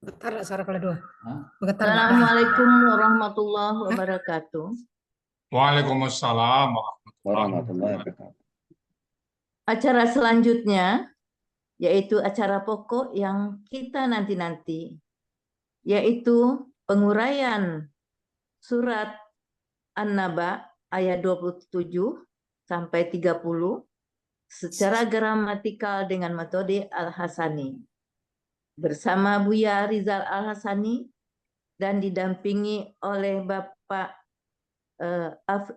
Getar nggak suara kalau dua? Getar nggak? Assalamualaikum warahmatullahi wabarakatuh. Waalaikumsalam warahmatullahi warahmatullahi wabarakatuh. wabarakatuh. Acara selanjutnya yaitu acara pokok yang kita nanti-nanti, yaitu penguraian surat An-Naba ayat 27 sampai 30 secara gramatikal dengan metode Al-Hasani. Bersama Buya Rizal Al-Hasani dan didampingi oleh Bapak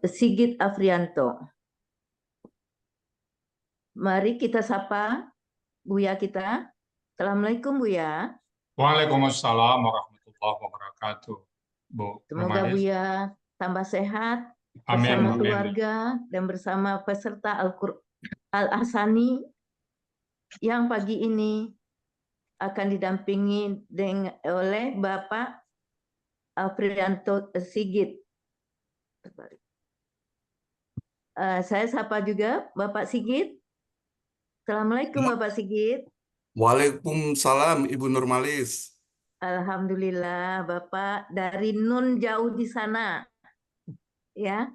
Sigit Afrianto. Mari kita sapa Buya kita. Assalamualaikum Buya. Waalaikumsalam warahmatullahi wabarakatuh. Bu Semoga Romanis. Buya tambah sehat Amin, bersama amin. keluarga dan bersama peserta Al-Hasani yang pagi ini akan didampingi oleh Bapak Afrianto Sigit. Saya sapa juga Bapak Sigit. Assalamualaikum Bapak Sigit. Waalaikumsalam Ibu Nurmalis. Alhamdulillah Bapak dari Nun jauh di sana, ya,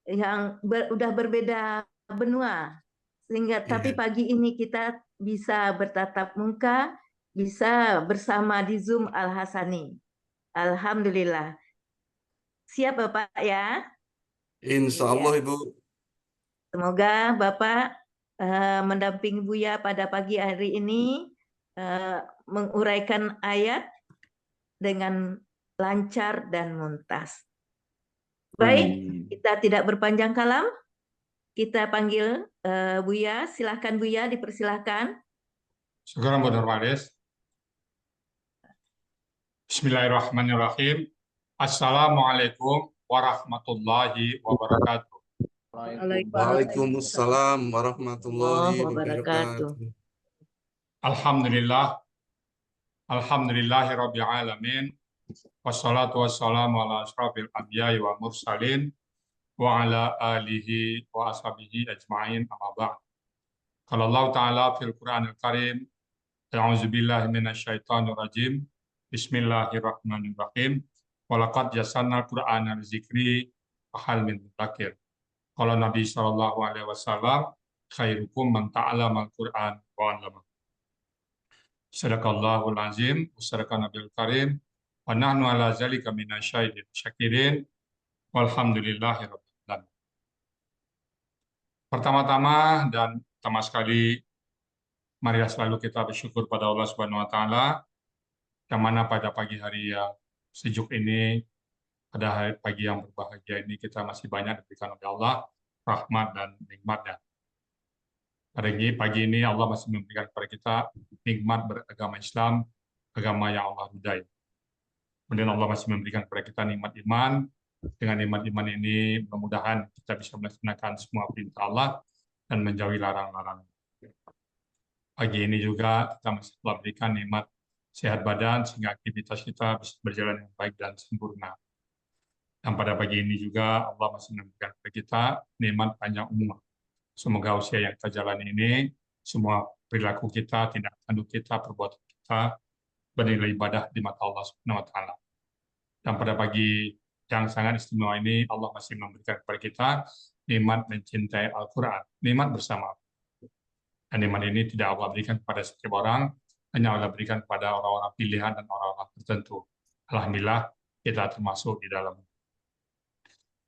yang udah berbeda benua, sehingga tapi pagi ini kita bisa bertatap muka, bisa bersama di Zoom Al-Hasani. Alhamdulillah. Siap Bapak ya? Insya Allah Ibu. Semoga Bapak mendampingi Buya pada pagi hari ini menguraikan ayat dengan lancar dan muntas. Baik, kita tidak berpanjang kalam. Kita panggil Buya. Silahkan Buya, dipersilahkan. Syukur Bu Nurmanis. Bismillahirrahmanirrahim. Assalamualaikum warahmatullahi wabarakatuh. Waalaikumsalam warahmatullahi wabarakatuh. Alhamdulillah. Alhamdulillahirabbil alamin. Wassalatu wassalamu ala asyrafil anbiya'i wa mursalin wa ala alihi wa ashabihi ajma'in amma ba'd. Qala Allah Ta'ala fil Qur'anil Karim, a'udzu billahi minasyaitonir rajim. Bismillahirrahmanirrahim. Walaqad yassarnal Qur'ana lidzikri fahal min mudzakir. Qala Nabi sallallahu alaihi wasallam, khairukum man ta'allama al-Qur'an wa 'allama. Sadaqallahul azim, wasadaqa Nabil Karim, wa nahnu ala zalika minasyahidin syakirin, walhamdulillahi rabbil alamin. Pertama-tama dan pertama sekali, marilah selalu kita bersyukur pada Allah Subhanahu wa taala, yang mana pada pagi hari yang sejuk ini, pada hari pagi yang berbahagia ini, kita masih banyak diberikan oleh Allah rahmat dan nikmat-Nya. Pada pagi ini Allah masih memberikan kepada kita nikmat beragama Islam, agama yang Allah ridai. Kemudian Allah masih memberikan kepada kita nikmat iman. Dengan nikmat iman ini, mudah-mudahan kita bisa melaksanakan semua perintah Allah dan menjauhi larang-larang. Pagi ini juga kita masih telah berikan nikmat sehat badan, sehingga aktivitas kita bisa berjalan dengan baik dan sempurna. Dan pada pagi ini juga Allah masih memberikan kepada kita nikmat panjang umur. Semoga usia yang kita jalani ini, semua perilaku kita, tindak tanduk kita, perbuatan kita, bernilai ibadah di mata Allah Subhanahu wa taala. Dan pada pagi yang sangat istimewa ini, Allah masih memberikan kepada kita nikmat mencintai Al-Quran, nikmat bersama. Dan nikmat ini tidak Allah berikan kepada setiap orang, hanya Allah berikan kepada orang-orang pilihan dan orang-orang tertentu. Alhamdulillah, kita termasuk di dalam.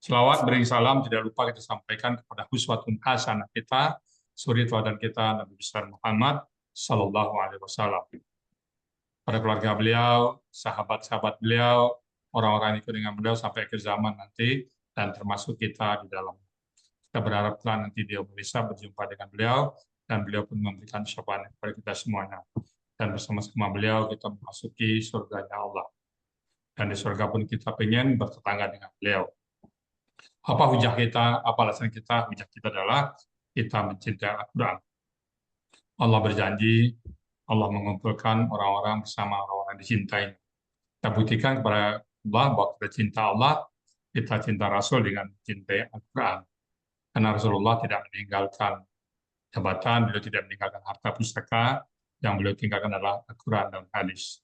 Selawat beri salam tidak lupa kita sampaikan kepada uswatun hasanah kita, suri teladan kita Nabi besar Muhammad sallallahu alaihi wasallam. Pada keluarga beliau, sahabat-sahabat beliau, orang-orang yang ikut dengan beliau sampai akhir zaman nanti, dan termasuk kita di dalam. Kita berharap telah nanti dia bisa berjumpa dengan beliau, dan beliau pun memberikan syafaat kepada kita semuanya. Dan bersama-sama beliau kita memasuki surganya Allah. Dan di surga pun kita ingin bertetangga dengan beliau. Apa hujah kita, apa alasan kita? Hujah kita adalah kita mencintai Al-Quran. Allah berjanji, Allah mengumpulkan orang-orang bersama orang-orang dicintai. Kita buktikan kepada Allah bahwa kita cinta Allah, kita cinta Rasul dengan mencintai Al-Quran. Karena Rasulullah tidak meninggalkan jabatan, beliau tidak meninggalkan harta pusaka, yang beliau tinggalkan adalah Al-Quran dan hadis.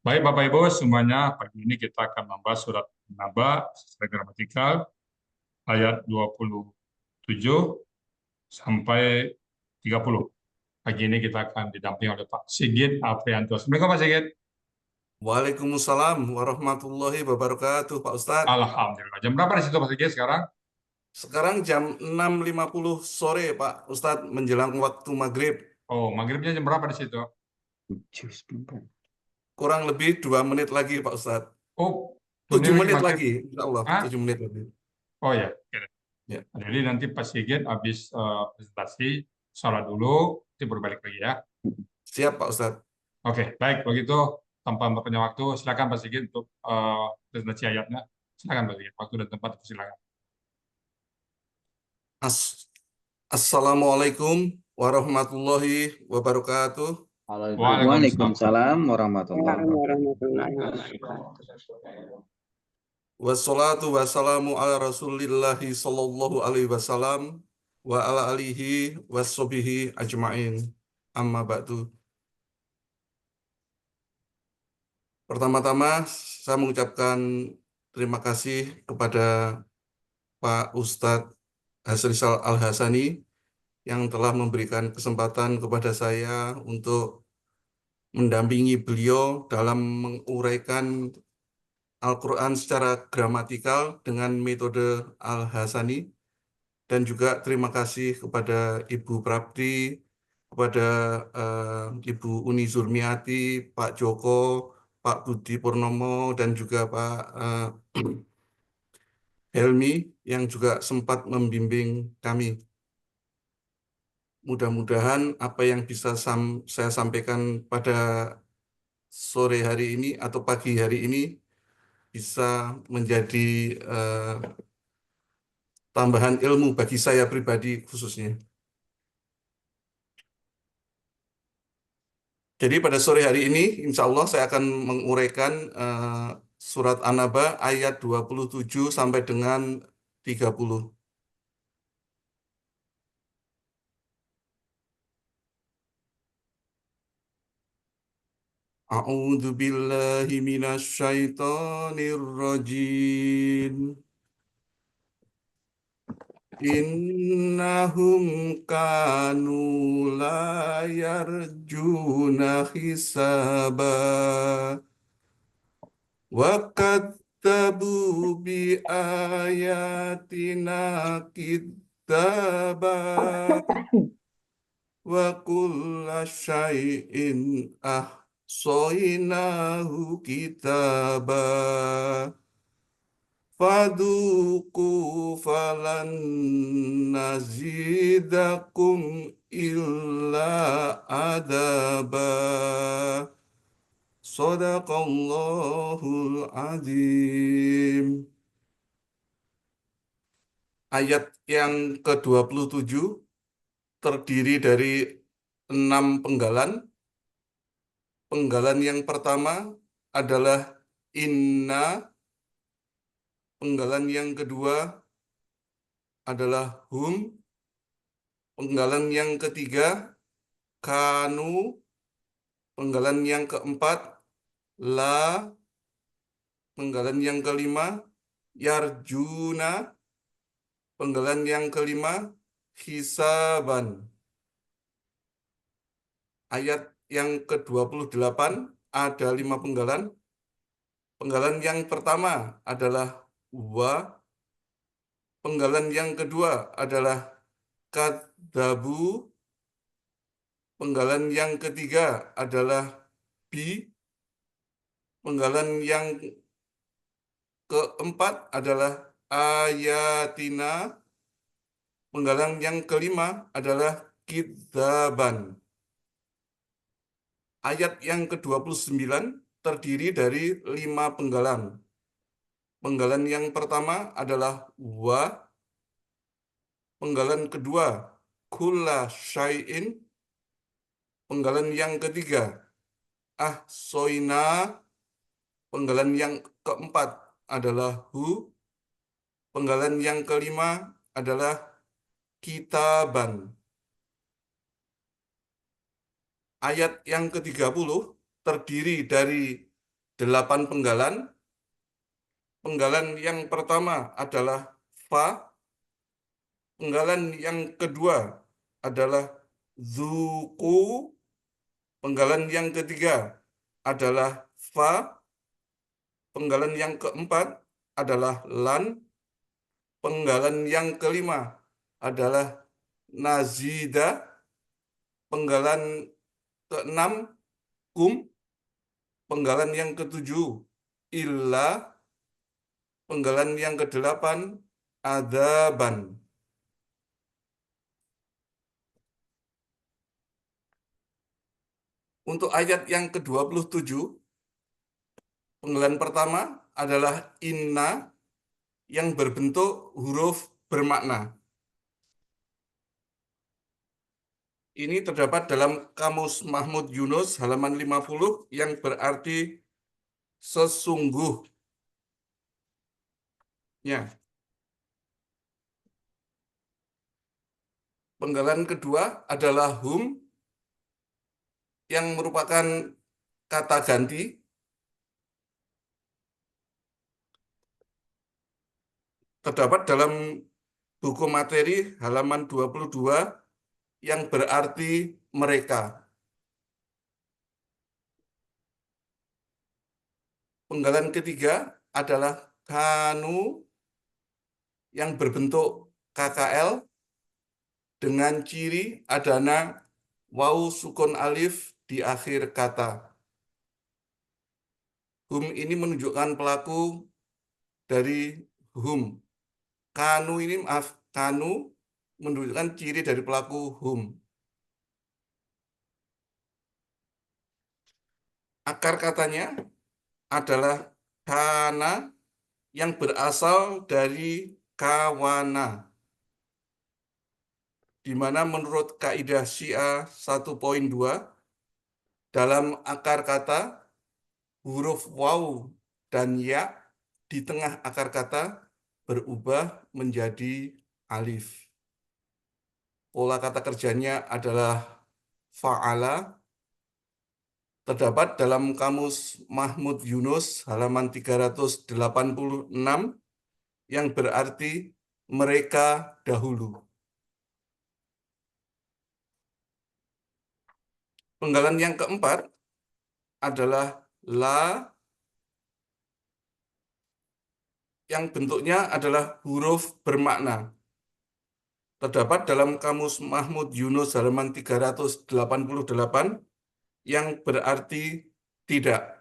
Baik Bapak Ibu semuanya, pagi ini kita akan membahas surat An-Naba secara gramatikal ayat 27 sampai 30. Pagi ini kita akan didampingi oleh Pak Sigit Aprianto. Assalamualaikum Pak Sigit. Waalaikumsalam warahmatullahi wabarakatuh, Pak Ustadz. Alhamdulillah. Jam berapa di situ Pak Sigit sekarang? Sekarang jam 6.50 sore, Pak Ustadz, menjelang waktu maghrib. Oh, maghribnya jam berapa di situ? Kurang lebih 2 menit lagi, Pak Ustadz. Oh, 7 ini menit maghrib. lagi, insya Allah. Hah? 7 menit lagi. Oh ya. Oke. Ya. Jadi nanti Pak Sigit habis presentasi, sholat dulu, nanti berbalik lagi ya. Siap, Pak Ustadz. Oke, baik. Kalau gitu, tanpa memperpanjang waktu, silakan Pak Sigit untuk presentasi ayatnya. Silakan Pak Sigit, waktu dan tempat silakan. Assalamualaikum warahmatullahi wabarakatuh. Waalaikumsalam warahmatullahi Wassalatu wassalamu ala rasulillahi sallallahu alaihi wasallam wa ala alihi wassobihi ajma'in. Amma ba'du. Pertama-tama saya mengucapkan terima kasih kepada Pak Ustadz Hasrizal Al-Hasani yang telah memberikan kesempatan kepada saya untuk mendampingi beliau dalam menguraikan Al-Quran secara gramatikal dengan metode Al-Hasani. Dan juga terima kasih kepada Ibu Prapti, kepada Ibu Uni Zurmiati, Pak Joko, Pak Budi Purnomo, dan juga Pak Helmi yang juga sempat membimbing kami. Mudah-mudahan apa yang bisa saya sampaikan pada sore hari ini atau pagi hari ini bisa menjadi tambahan ilmu bagi saya pribadi khususnya. Jadi pada sore hari ini, insya Allah saya akan menguraikan surat An-Naba ayat 27 sampai dengan 30. A'udzu billahi minasyaitonir rajim. Innahum kanu la yarjuna hisaba wa kadzabu bi ayatina kidzaba wa kulla syai'in ahsaynahu kitaba. Faduku falan nazidakum illa adaba. Sadaqallahul azim. Ayat yang ke-27 terdiri dari 6 penggalan. Penggalan yang pertama adalah inna. Penggalan yang kedua adalah hum. Penggalan yang ketiga kanu. Penggalan yang keempat la. Penggalan yang kelima yarjuna. Penggalan yang kelima hisaban. Ayat yang ke-28 ada 5 penggalan. Penggalan yang pertama adalah wa. Penggalan yang kedua adalah kadzabu. Penggalan yang ketiga adalah bi. Penggalan yang keempat adalah ayatina. Penggalan yang kelima adalah kidzaban. Ayat yang ke-29 terdiri dari 5 penggalan. Penggalan yang pertama adalah wa. Penggalan kedua kulla syai'in. Penggalan yang ketiga ahsoina. Penggalan yang keempat adalah hu. Penggalan yang kelima adalah kitaban. Ayat yang ke-30 terdiri dari 8 penggalan. Penggalan yang pertama adalah fa. Penggalan yang kedua adalah zuku. Penggalan yang ketiga adalah fa. Penggalan yang keempat adalah lan. Penggalan yang kelima adalah nazida. Penggalan keenam kum. Penggalan yang ketujuh illa. Penggalan yang kedelapan adaban. Untuk ayat yang ke-27, penggalan pertama adalah inna yang berbentuk huruf bermakna. Ini terdapat dalam Kamus Mahmud Yunus halaman 50 yang berarti sesungguhnya. Penggalan kedua adalah hum yang merupakan kata ganti. Terdapat dalam buku materi halaman 22 yang berarti mereka. Penggalan ketiga adalah kanu yang berbentuk KKL dengan ciri adanya waw sukun alif di akhir kata. Hum ini menunjukkan pelaku dari hum. Kanu ini, kanu menunjukkan ciri dari pelaku hum. Akar katanya adalah kana yang berasal dari kawana, di mana menurut kaidah Syiah 1.2 dalam akar kata huruf waw dan ya di tengah akar kata berubah menjadi alif. Pola kata kerjanya adalah fa'ala. Terdapat dalam Kamus Mahmud Yunus halaman 386 yang berarti mereka dahulu. Penggalan yang keempat adalah la yang bentuknya adalah huruf bermakna. Terdapat dalam Kamus Mahmud Yunus halaman 388 yang berarti tidak.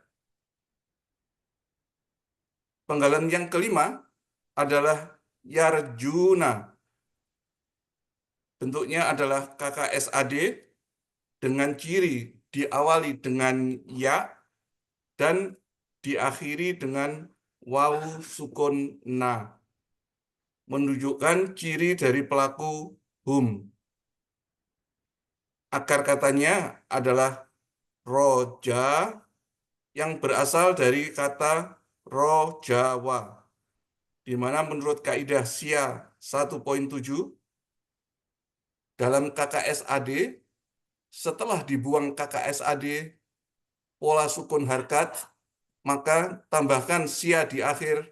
Penggalan yang kelima adalah yarjuna. Bentuknya adalah KKSAD dengan ciri diawali dengan ya dan diakhiri dengan waw sukun na, menunjukkan ciri dari pelaku hum. Akar katanya adalah roja yang berasal dari kata rojawa, di mana menurut kaidah Syiah 1.7 dalam KKSAD setelah dibuang KKSAD pola sukun harkat, maka tambahkan Syiah di akhir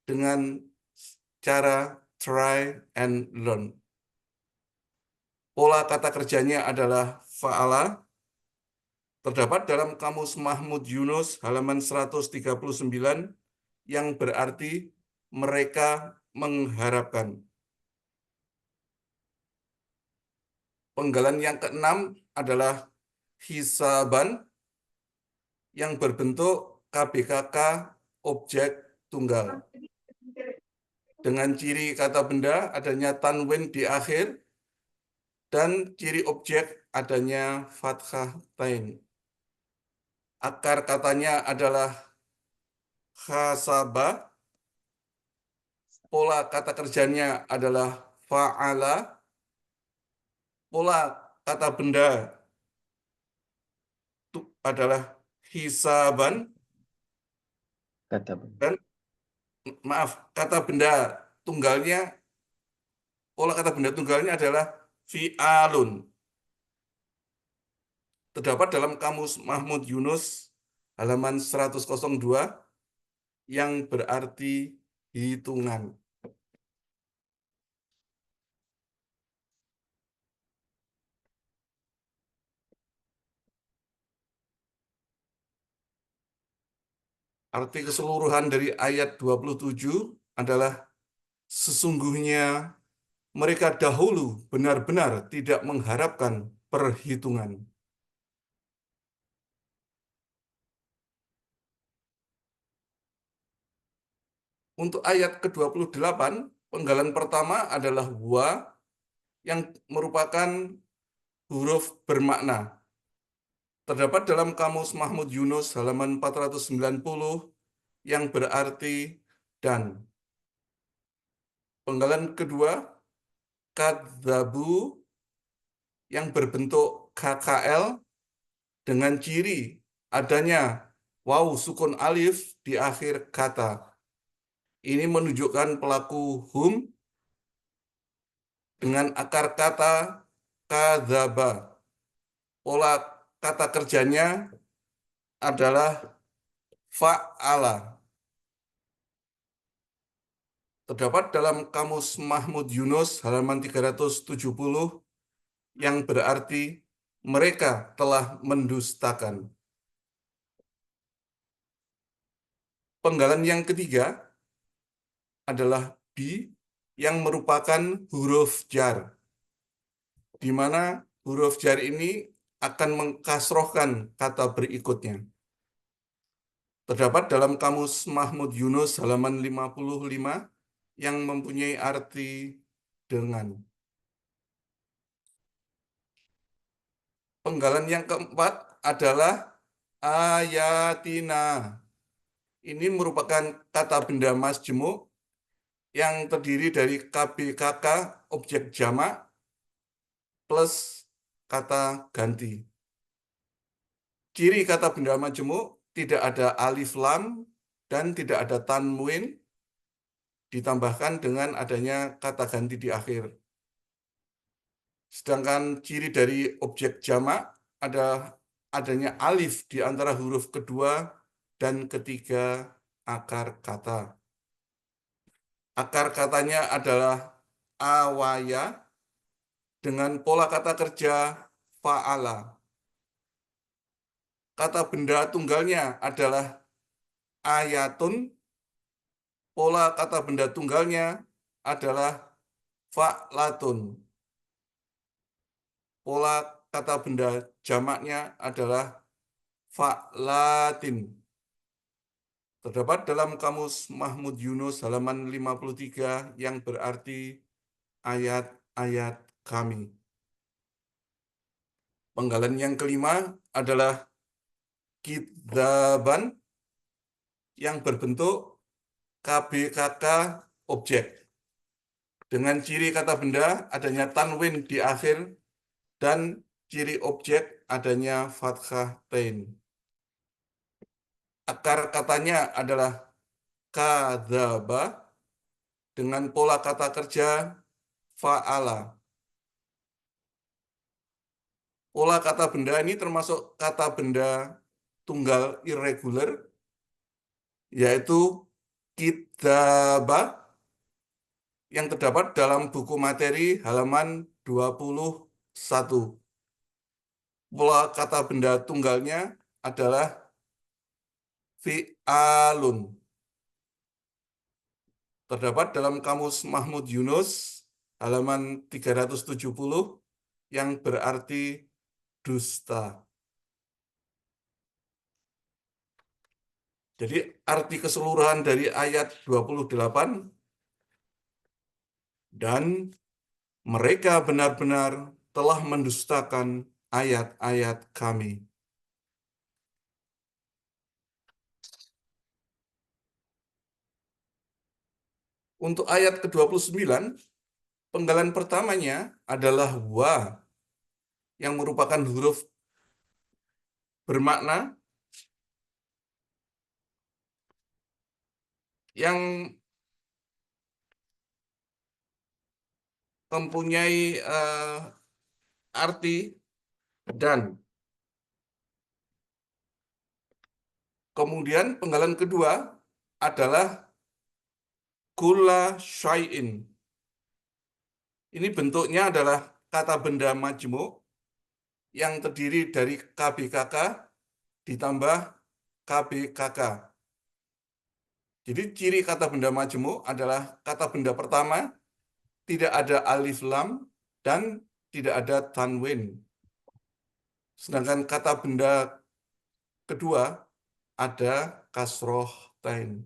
dengan cara try and learn. Pola kata kerjanya adalah fa'ala. Terdapat dalam Kamus Mahmud Yunus halaman 139 yang berarti mereka mengharapkan. Penggalan yang keenam adalah hisaban yang berbentuk KBKK objek tunggal. Dengan ciri kata benda adanya tanwin di akhir dan ciri objek adanya fathah tain. Akar katanya adalah khasabah. Pola kata kerjanya adalah fa'ala. Pola kata benda adalah hisaban. Dan kata benda tunggalnya, pola kata benda tunggalnya adalah fi'alun. Terdapat dalam Kamus Mahmud Yunus halaman 102 yang berarti hitungan. Arti keseluruhan dari ayat 27 adalah sesungguhnya mereka dahulu benar-benar tidak mengharapkan perhitungan. Untuk ayat ke-28, penggalan pertama adalah wa yang merupakan huruf bermakna. Terdapat dalam Kamus Mahmud Yunus halaman 490 yang berarti dan. Penggalan kedua, kadzabu yang berbentuk KKL dengan ciri adanya waw sukun alif di akhir kata. Ini menunjukkan pelaku hum dengan akar kata kadzaba. Pola kata kerjanya adalah fa'ala. Terdapat dalam Kamus Mahmud Yunus halaman 370 yang berarti mereka telah mendustakan. Penggalan yang ketiga adalah bi yang merupakan huruf jar, di mana huruf jar ini akan mengkasrohkan kata berikutnya. Terdapat dalam Kamus Mahmud Yunus halaman 55 yang mempunyai arti dengan. Penggalan yang keempat adalah ayatina. Ini merupakan kata benda masjemuk yang terdiri dari KBKK objek jamak plus kata ganti. Ciri kata benda majemuk tidak ada alif lam dan tidak ada tanwin, ditambahkan dengan adanya kata ganti di akhir. Sedangkan ciri dari objek jamak ada adanya alif di antara huruf kedua dan ketiga akar kata. Akar katanya adalah awaya dengan pola kata kerja fa'ala. Kata benda tunggalnya adalah ayatun. Pola kata benda tunggalnya adalah fa'latun. Pola kata benda jamaknya adalah fa'latin. Terdapat dalam Kamus Mahmud Yunus halaman 53 yang berarti ayat-ayat kami. Penggalan yang kelima adalah kidzaban yang berbentuk KBKK objek. Dengan ciri kata benda adanya tanwin di akhir dan ciri objek adanya fathah tain. Akar katanya adalah kadzaba dengan pola kata kerja fa'ala. Pola kata benda ini termasuk kata benda tunggal irregular, yaitu kidzaba yang terdapat dalam buku materi halaman 21. Pola kata benda tunggalnya adalah fi'alun. Terdapat dalam Kamus Mahmud Yunus halaman 370 yang berarti dusta. Jadi arti keseluruhan dari ayat 28, dan mereka benar-benar telah mendustakan ayat-ayat kami. Untuk ayat ke-29, penggalan pertamanya adalah wa yang merupakan huruf bermakna yang mempunyai arti dan. Kemudian penggalan kedua adalah kulla syai'in. Ini bentuknya adalah kata benda majmuk yang terdiri dari KBKK ditambah KBKK. Jadi ciri kata benda majmuk adalah kata benda pertama tidak ada alif lam dan tidak ada tanwin. Sedangkan kata benda kedua ada kasroh tain.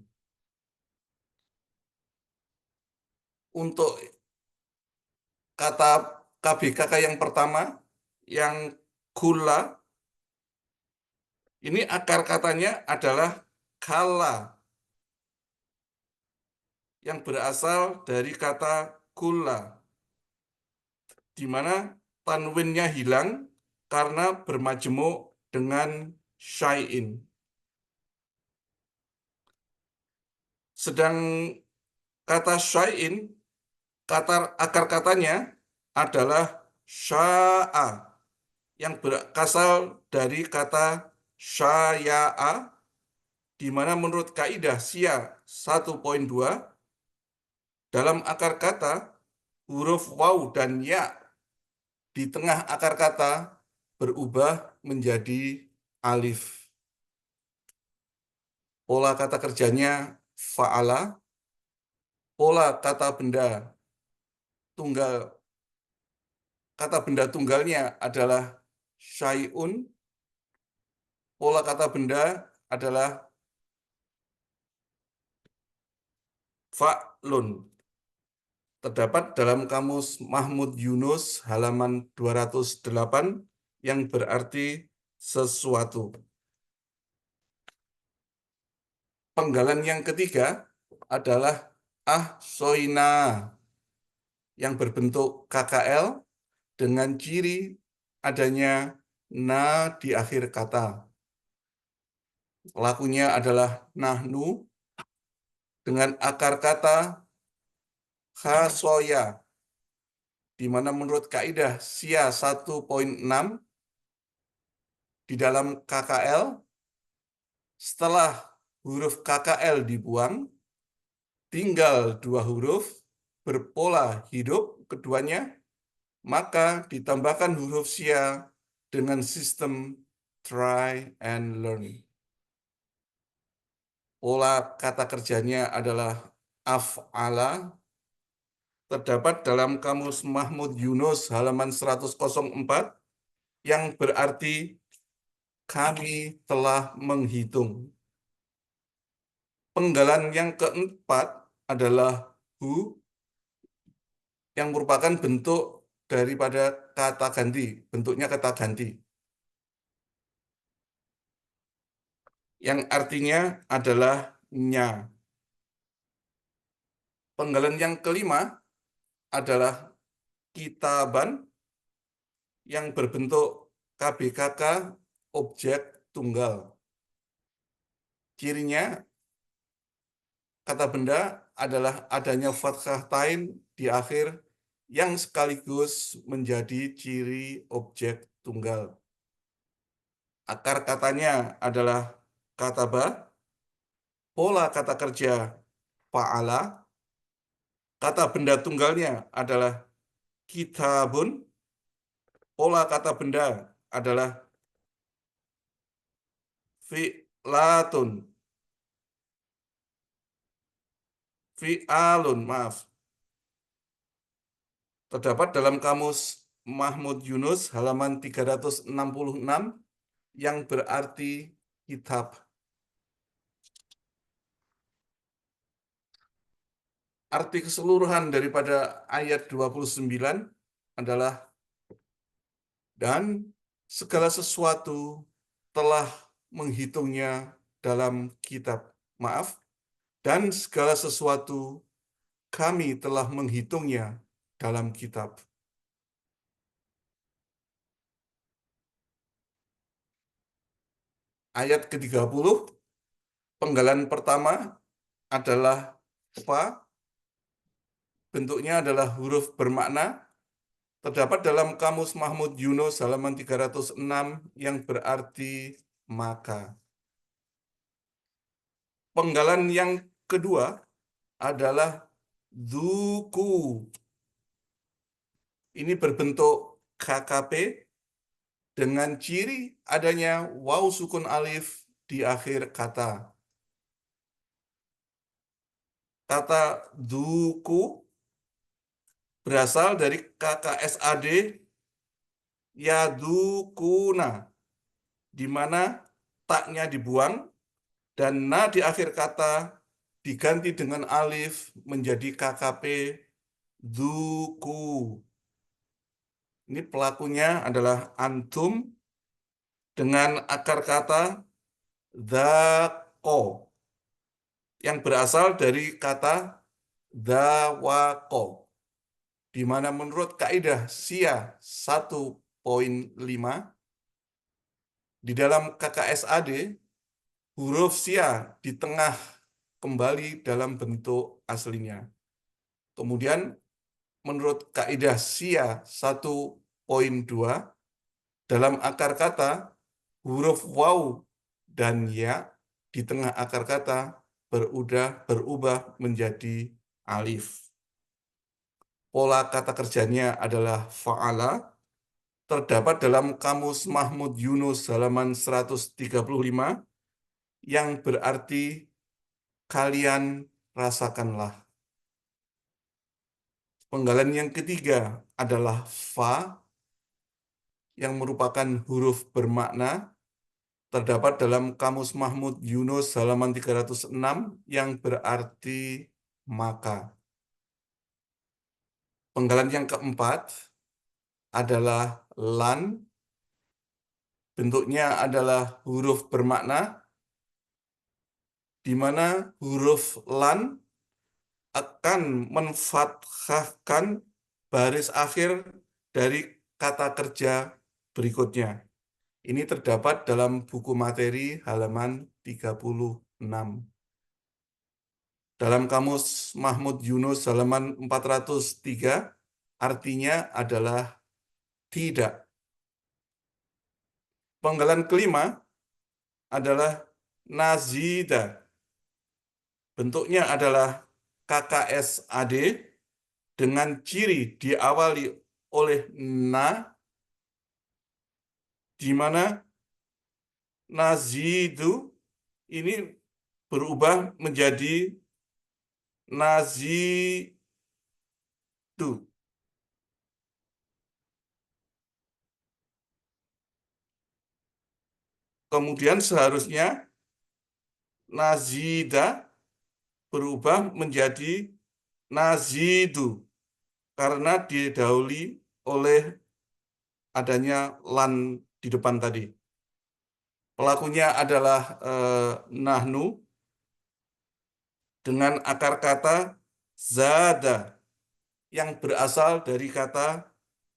Untuk kata KBKK yang pertama, yang kula, ini akar katanya adalah kala, yang berasal dari kata kula, di mana tanwinnya hilang karena bermajmuk dengan syai'in. Sedang kata syai'in, akar katanya adalah sya'a, yang berasal dari kata syaya'a, di mana menurut kaidah SIA 1.2, dalam akar kata, huruf waw dan ya di tengah akar kata berubah menjadi alif. Pola kata kerjanya fa'ala, pola kata benda tunggalnya adalah syai'un, pola kata benda adalah fa'lun. Terdapat dalam kamus Mahmud Yunus halaman 208 yang berarti sesuatu. Penggalan yang ketiga adalah ahsoina yang berbentuk KKL dengan ciri adanya na di akhir kata. Lakunya adalah nahnu dengan akar kata khasoya, di mana menurut kaidah SIA 1.6 di dalam KKL, setelah huruf KKL dibuang, tinggal dua huruf berpola hidup keduanya, maka ditambahkan huruf SIA dengan sistem try and learn. Pola kata kerjanya adalah af'ala, terdapat dalam kamus Mahmud Yunus halaman 104 yang berarti kami telah menghitung. Penggalan yang keempat adalah hu, yang merupakan bentuk daripada kata ganti, bentuknya kata ganti, yang artinya adalah nya. Penggalan yang kelima adalah kitaban yang berbentuk KBKK objek tunggal. Cirinya kata benda adalah adanya fathah tain di akhir yang sekaligus menjadi ciri objek tunggal. Akar katanya adalah kataba, pola kata kerja fa'ala, kata benda tunggalnya adalah kitabun, pola kata benda adalah fi'latun, fi'alun, maaf. Terdapat dalam kamus Mahmud Yunus halaman 366 yang berarti kitab. Arti keseluruhan daripada ayat 29 adalah dan segala sesuatu telah menghitungnya dalam kitab. Maaf, dan segala sesuatu kami telah menghitungnya dalam kitab. Ayat ke-30, penggalan pertama adalah fa, bentuknya adalah huruf bermakna, terdapat dalam kamus Mahmud Yunus halaman 306 yang berarti maka. Penggalan yang kedua adalah dzuku. Ini berbentuk KKP dengan ciri adanya waw sukun alif di akhir kata. Kata dzuku berasal dari KKSAD yadukuna, di mana taknya dibuang dan na di akhir kata diganti dengan alif menjadi KKP dzuku. Ini pelakunya adalah antum dengan akar kata dzaqo yang berasal dari kata dzawaqo, di mana menurut kaidah SIA 1.5 di dalam KKSAD huruf SIA di tengah kembali dalam bentuk aslinya. Kemudian menurut kaidah SIA 1.2 dalam akar kata huruf waw dan ya di tengah akar kata berubah menjadi alif. Pola kata kerjanya adalah fa'ala, terdapat dalam Kamus Mahmud Yunus halaman 135 yang berarti kalian rasakanlah. Penggalan yang ketiga adalah fa yang merupakan huruf bermakna, terdapat dalam Kamus Mahmud Yunus halaman 306 yang berarti maka. Penggalan yang keempat adalah lan, bentuknya adalah huruf bermakna, di mana huruf lan akan menfathahkan baris akhir dari kata kerja berikutnya. Ini terdapat dalam buku materi halaman 36. Dalam Kamus Mahmud Yunus halaman 403, artinya adalah tidak. Penggalan kelima adalah nazida. Bentuknya adalah KKSAD dengan ciri diawali oleh na, di mana nazidu ini berubah menjadi nazidu. Kemudian seharusnya nazida berubah menjadi nazidu karena didahului oleh adanya lan di depan tadi. Pelakunya adalah nahnu dengan akar kata zada yang berasal dari kata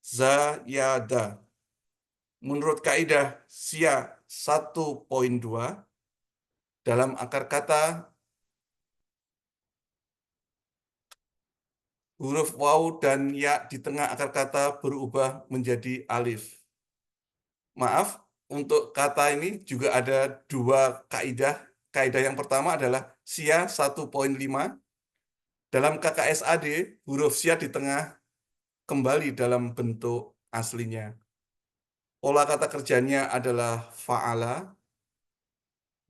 zayada. Menurut kaidah SIA 1.2 dalam akar kata huruf waw dan ya di tengah akar kata berubah menjadi alif. Maaf, untuk kata ini juga ada dua kaidah. Kaidah yang pertama adalah SIA 1.5. Dalam KKSAD, huruf SIA di tengah kembali dalam bentuk aslinya. Pola kata kerjanya adalah fa'ala.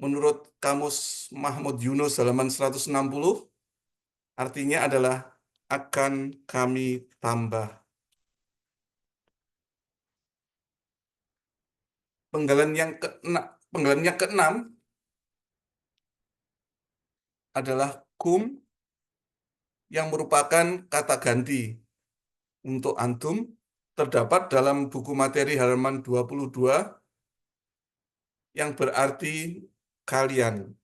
Menurut Kamus Mahmud Yunus halaman 160, artinya adalah akan kami tambah. Penggalan yang keenam adalah kum yang merupakan kata ganti untuk antum, terdapat dalam buku materi halaman 22 yang berarti kalian.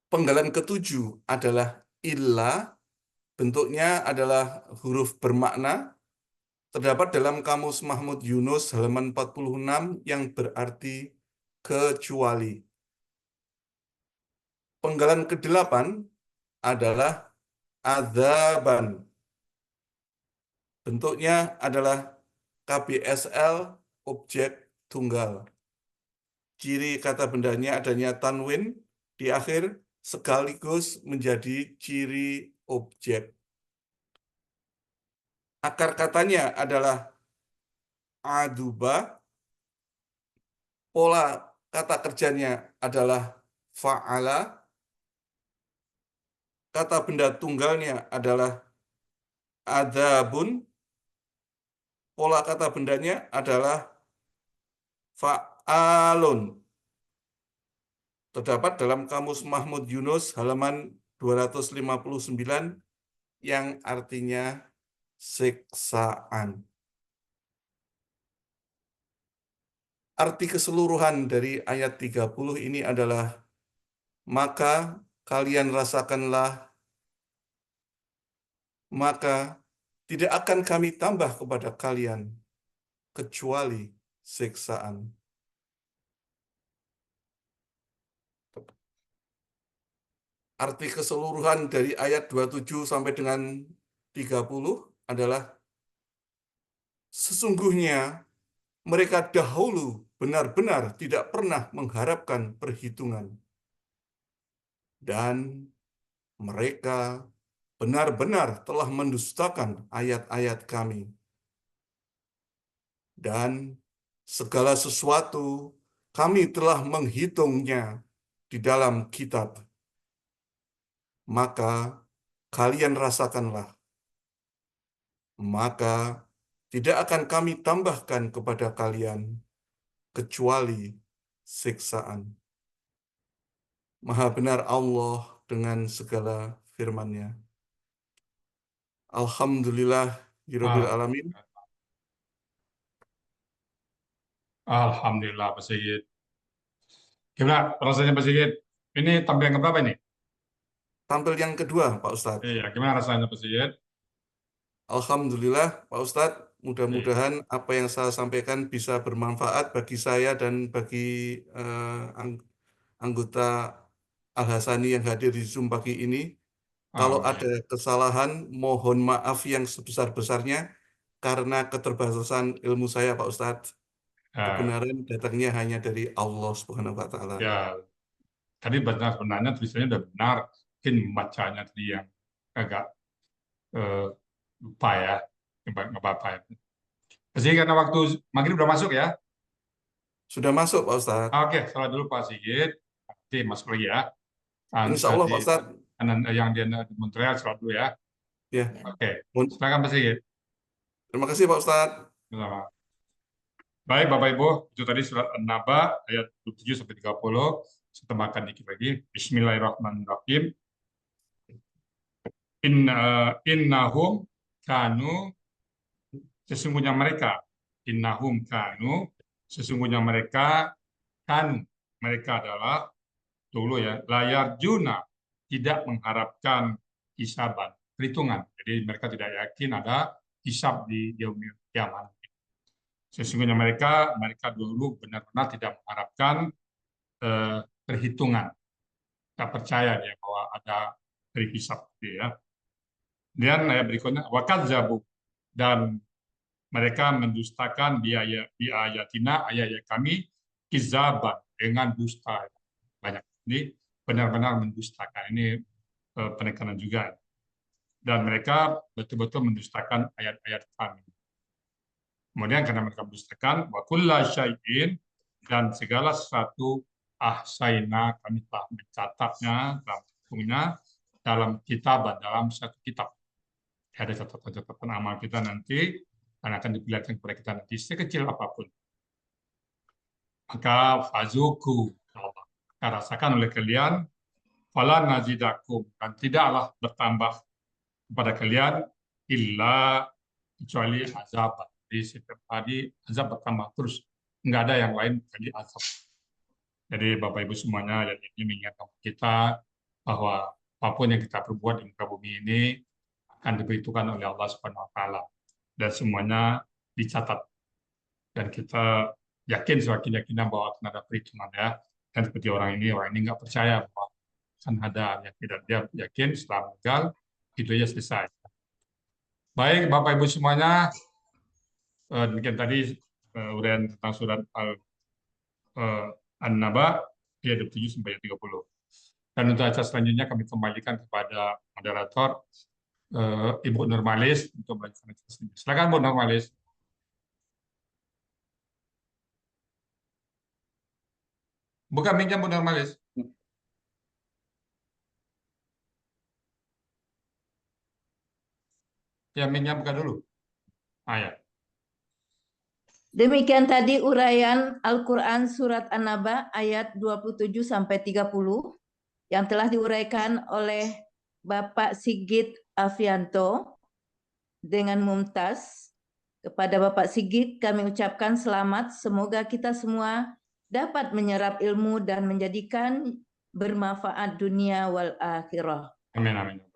Penggalan ketujuh adalah illa, bentuknya adalah huruf bermakna, terdapat dalam Kamus Mahmud Yunus halaman 46 yang berarti kecuali. Penggalan ke-8 adalah adzaban. Bentuknya adalah KBSL objek tunggal. Ciri kata bendanya adanya tanwin di akhir sekaligus menjadi ciri objek. Akar katanya adalah aduba, pola kata kerjanya adalah fa'ala, kata benda tunggalnya adalah adabun, pola kata bendanya adalah fa'alun. Terdapat dalam Kamus Mahmud Yunus halaman 259 yang artinya siksaan. Arti keseluruhan dari ayat 30 ini adalah, maka kalian rasakanlah, maka tidak akan kami tambah kepada kalian kecuali siksaan. Arti keseluruhan dari ayat 27 sampai dengan 30 adalah, sesungguhnya mereka dahulu benar-benar tidak pernah mengharapkan perhitungan. Dan mereka benar-benar telah mendustakan ayat-ayat kami. Dan segala sesuatu kami telah menghitungnya di dalam kitab. Maka kalian rasakanlah. Maka tidak akan kami tambahkan kepada kalian kecuali siksaan. Maha benar Allah dengan segala firman-Nya. Alhamdulillah, Rabbil Alamin. Alhamdulillah, Pak Sigit. Gimana rasanya, Pak Sigit? Ini tampil yang keberapa ini? Tampil yang kedua, Pak Ustadz. Iya, gimana rasanya, Pak Sigit? Alhamdulillah, Pak Ustadz. Mudah-mudahan apa yang saya sampaikan bisa bermanfaat bagi saya dan bagi anggota Al-Hasani yang hadir di Zoom pagi ini. Kalau Amin. ada kesalahan, mohon maaf yang sebesar-besarnya karena keterbatasan ilmu saya, Pak Ustadz. Kebenaran datangnya hanya dari Allah Subhanahu wa Ta'ala. Ya, tadi sebenarnya tulisannya udah benar, mungkin membacanya tadi yang agak lupa ya, nggak apa-apa ya. Pasti karena waktu maghrib udah masuk ya? Sudah masuk, Pak Ustadz. Oke, salah dulu Pak Sigit. Nanti masuk lagi ya. Insya Allah, Pak Ustadz. Yang di Montreal salah dulu ya. Ya. Oke, silakan Pak Sigit. Terima kasih, Pak Ustadz. Selamat. Baik, Bapak Ibu, itu tadi surat An-Naba ayat 27 sampai 30. Saya tambahkan dikit lagi. Bismillahirrahmanirrahim. Innahum kanu, sesungguhnya mereka. Innahum kanu, sesungguhnya mereka adalah dulu ya, layar juna, tidak mengharapkan hisaban, perhitungan. Jadi mereka tidak yakin ada hisab di yaumil kiamat. Sesungguhnya mereka dulu benar-benar tidak mengharapkan perhitungan, tak percaya ya bahwa ada hari hisab, gitu ya. Dan ayat berikutnya wakadzabu, dan mereka mendustakan ayatina, ayat kami, kizaban, dengan dusta banyak. Ini benar-benar mendustakan, ini penekanan juga. Dan mereka betul-betul mendustakan ayat-ayat kami. Kemudian karena mereka mendustakan, wa kulla syai'in, dan segala sesuatu ahsaina, kami telah mencatatnya dalam kitab, dalam satu kitab. Ada catatan amal kita nanti, dan akan diperlihatkan kepada kita nanti sekecil apapun. Maka fazuku, maka rasakan oleh kalian, fala nazidakum, dan tidaklah bertambah kepada kalian illa kecuali azab. Jadi setiap hari azab bertambah terus, nggak ada yang lain kecuali azab. Jadi Bapak Ibu semuanya, dan ini mengingatkan kita bahwa apapun yang kita perbuat di muka bumi ini akan diberitukan oleh Allah Subhanahu Wa Taala, dan semuanya dicatat. Dan kita yakin, semakin yakin bahwa akan ada perhitungan ya. Dan seperti orang ini nggak percaya bahwa akan ada, ya tidak, dia yakin setelah meninggal itu aja selesai. Baik Bapak Ibu semuanya, demikian tadi uraian tentang surat An-Naba ayat 27 sampai 30. Dan untuk acara selanjutnya kami kembalikan kepada moderator Ibu Nurmalis untuk melanjutkan acara selanjutnya. Silakan Bu Nurmalis. Buka mic-nya Bu Nurmalis. Ya, mic-nya buka dulu. Ya. Demikian tadi uraian Al-Quran Surat An-Naba ayat 27 sampai 30 yang telah diuraikan oleh Bapak Sigit Afianto dengan Mumtaz. Kepada Bapak Sigit kami ucapkan selamat, semoga kita semua dapat menyerap ilmu dan menjadikan bermanfaat dunia wal akhirah. Amin, amin.